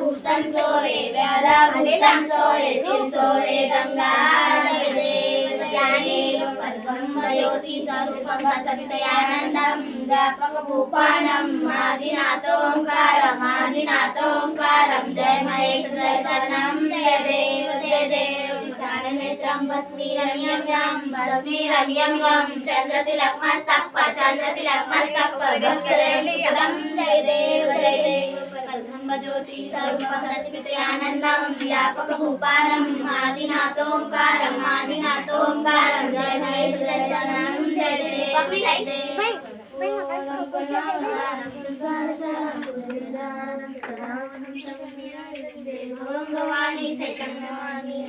भूषण सोहे व्याला भूषण सोहे शिव सोहे गंगा देव ज्ञानेव ब्रह्म ज्योति स्वरूपं सच्चिदानन्दं व्यापक भूपानं आदिनाथोंकारं जय महेश जय शरणं जय देव विशालनेत्रं भस्मीरण्यं चन्द्रतिलकमस्तक जय देव ब्रह्म ज्योति स्वरूपं सच्चिदानन्दं व्यापक भूपानं आदिनाथोंकारं जय महेश जय शरणं जय देव भवानी चैतन्यवाणी